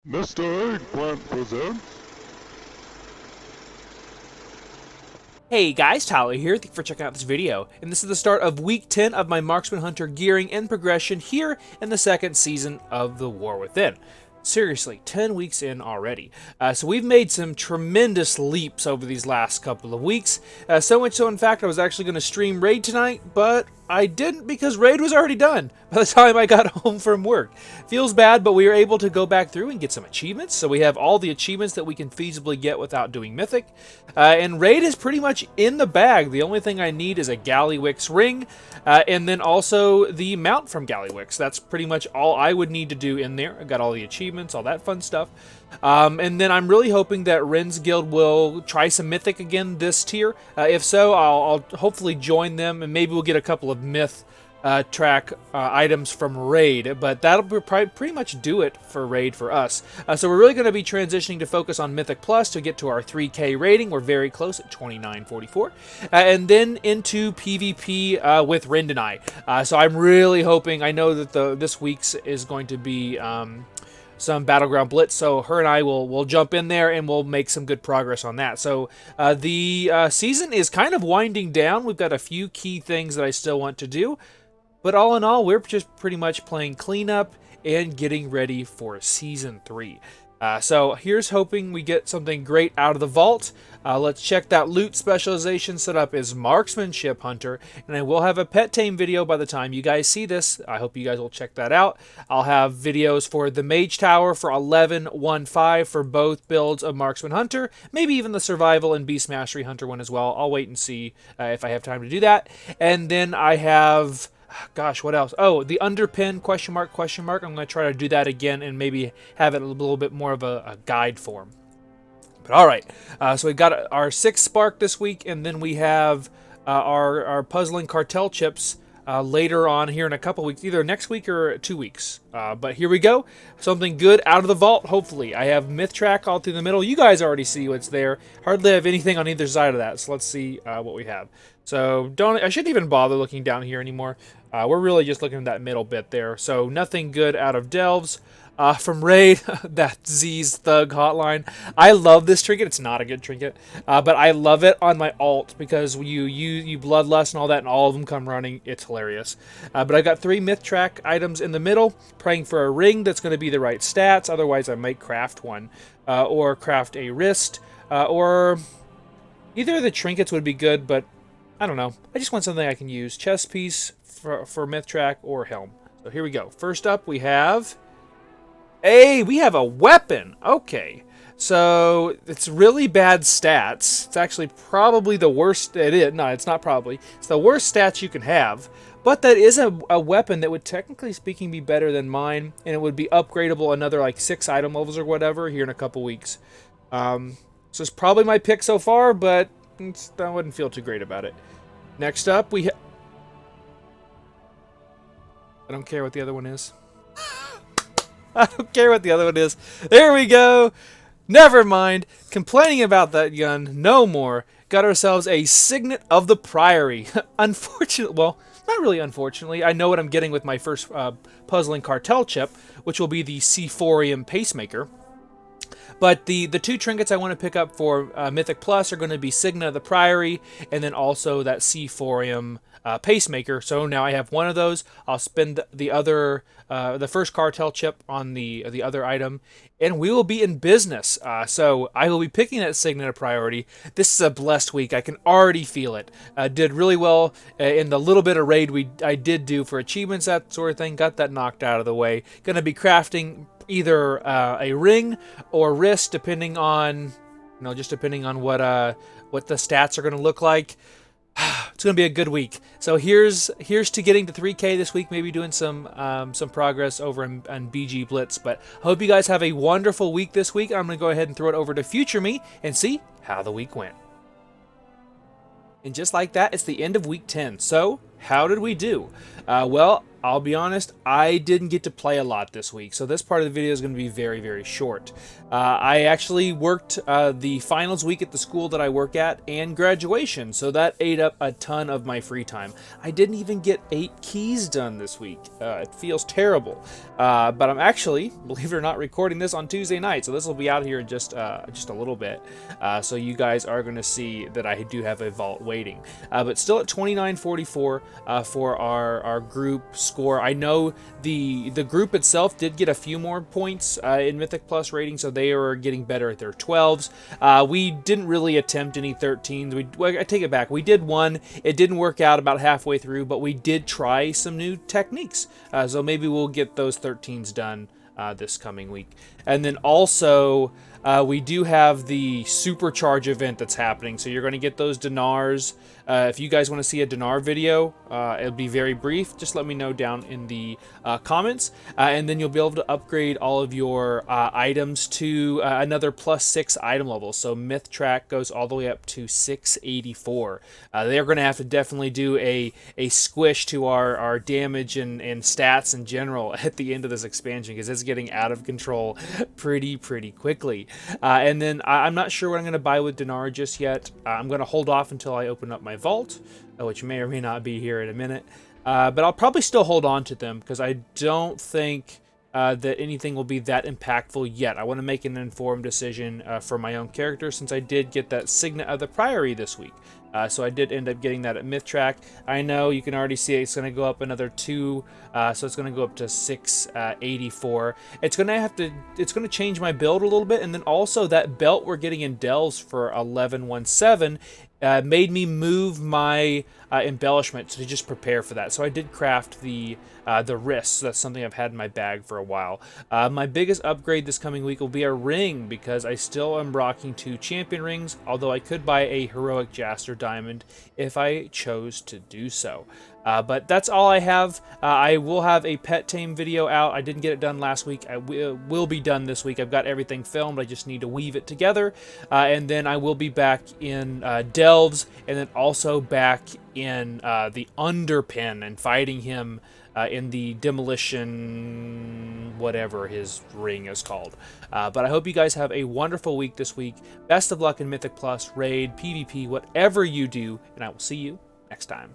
Mr. Eggplant presents... Hey guys, Tyler here. Thank you for checking out this video. And this is the start of week 10 of my Marksman Hunter gearing and progression here in the second season of The War Within. Seriously, 10 weeks in already. So we've made some tremendous leaps over these last couple of weeks. So much so, in fact, I was actually going to stream Raid tonight, but I didn't because Raid was already done by the time I got home from work. Feels bad, but we were able to go back through and get some achievements. So we have all the achievements that we can feasibly get without doing Mythic. And Raid is pretty much in the bag. The only thing I need is a Gallywix ring, and then also the mount from Gallywix. That's pretty much all I would need to do in there. I got all the achievements, all that fun stuff. And then I'm really hoping that Ren's Guild will try some Mythic again this tier. If so, I'll hopefully join them, and maybe we'll get a couple of Myth track items from Raid, but that'll pretty much do it for Raid for us. So we're really going to be transitioning to focus on Mythic Plus to get to our 3K rating. We're very close at 2944, and then into PvP with Ren and I. So I'm really hoping, I know that this week's is going to be some Battleground Blitz, so her and I will jump in there and we'll make some good progress on that. So the season is kind of winding down. We've got a few key things that I still want to do, but all in all, we're just pretty much playing cleanup and getting ready for Season 3. So here's hoping we get something great out of the vault. Let's check that loot specialization setup is Marksmanship Hunter, and I will have a pet tame video by the time you guys see this. I hope you guys will check that out. I'll have videos for the Mage Tower for 11.15 for both builds of Marksman Hunter, maybe even the Survival and Beast Mastery Hunter one as well. I'll wait and see if I have time to do that. And then I have... Gosh, what else? Oh, the underpin question mark. I'm going to try to do that again and maybe have it a little bit more of a guide form. But all right, so we got our 6th spark this week, and then we have our puzzling cartel chips later on here in a couple weeks, either next week or 2 weeks. But here we go, something good out of the vault. Hopefully, I have Myth Track all through the middle. You guys already see what's there. Hardly have anything on either side of that. So let's see what we have. So I shouldn't even bother looking down here anymore. We're really just looking at that middle bit there. So nothing good out of Delves. From Raid, that Z's Thug Hotline. I love this trinket. It's not a good trinket, but I love it on my alt because you Bloodlust and all that, and all of them come running. It's hilarious. But I got 3 Myth Track items in the middle, praying for a ring that's going to be the right stats. Otherwise, I might craft one, or craft a wrist, or either of the trinkets would be good, but I don't know. I just want something I can use. Chest piece for Myth Track or helm. So here we go. First up, we have... Hey, we have a weapon. Okay. So, it's really bad stats. It's actually probably the worst... It is. No, it's not probably. It's the worst stats you can have. But that is a weapon that would, technically speaking, be better than mine. And it would be upgradable another, like, 6 item levels or whatever here in a couple weeks. So, it's probably my pick so far, but I wouldn't feel too great about it. Next up, we... I don't care what the other one is. I don't care what the other one is. There we go. Never mind. Complaining about that gun. No more. Got ourselves a Signet of the Priory. Unfortunately, well, not really unfortunately. I know what I'm getting with my first puzzling cartel chip, which will be the C4ium Pacemaker. But the 2 trinkets I want to pick up for Mythic Plus are going to be Signet of the Priory, and then also that C4ium Pacemaker. So now I have one of those. I'll spend the other, the first cartel chip on the other item, and we will be in business. So I will be picking that Signet of Priority. This is a blessed week. I can already feel it. Did really well in the little bit of raid I did do for achievements, that sort of thing. Got that knocked out of the way. Going to be crafting either a ring or wrist, depending on, just depending on what the stats are going to look like. It's going to be a good week. So here's to getting to 3K this week, maybe doing some progress over on BG Blitz. But I hope you guys have a wonderful week this week. I'm going to go ahead and throw it over to Future Me and see how the week went. And just like that, it's the end of week 10. So how did we do? Well, I'll be honest, I didn't get to play a lot this week, so this part of the video is going to be very, very short. I actually worked the finals week at the school that I work at and graduation, so that ate up a ton of my free time. I didn't even get 8 keys done this week. It feels terrible, but I'm actually, believe it or not, recording this on Tuesday night, so this will be out here in just a little bit. So you guys are going to see that I do have a vault waiting, but still at 2944 for our group score. I know the group itself did get a few more points in Mythic Plus rating, so they are getting better at their 12s. We didn't really attempt any 13s. I take it back. We did one. It didn't work out about halfway through, but we did try some new techniques. So maybe we'll get those 13s done this coming week. And then also, we do have the Supercharge event that's happening, so you're going to get those dinars. If you guys want to see a dinar video, it'll be very brief. Just let me know down in the comments, and then you'll be able to upgrade all of your items to another +6 item level. So Myth Track goes all the way up to 684. They're going to have to definitely do a squish to our damage and stats in general at the end of this expansion, because it's getting out of control pretty quickly. And then I'm not sure what I'm going to buy with dinar just yet. I'm going to hold off until I open up my vault, which may or may not be here in a minute. But I'll probably still hold on to them, because I don't think that anything will be that impactful yet. I want to make an informed decision for my own character, since I did get that Signet of the Priory this week. So I did end up getting that at Myth Track. I know you can already see it's going to go up another 2, so it's going to go up to 684. It's going to change my build a little bit, and then also that belt we're getting in Delves for 1117 made me move my embellishment to just prepare for that. So I did craft the wrists. That's something I've had in my bag for a while. My biggest upgrade this coming week will be a ring, because I still am rocking 2 champion rings, although I could buy a heroic Jaster diamond if I chose to do so. But that's all I have. I will have a pet tame video out. I didn't get it done last week. I will be done this week. I've got everything filmed. I just need to weave it together. And then I will be back in Delves, and then also back in the Underpin and fighting him in the demolition, whatever his ring is called. But I hope you guys have a wonderful week this week. Best of luck in Mythic Plus, Raid, PvP, whatever you do, and I will see you next time.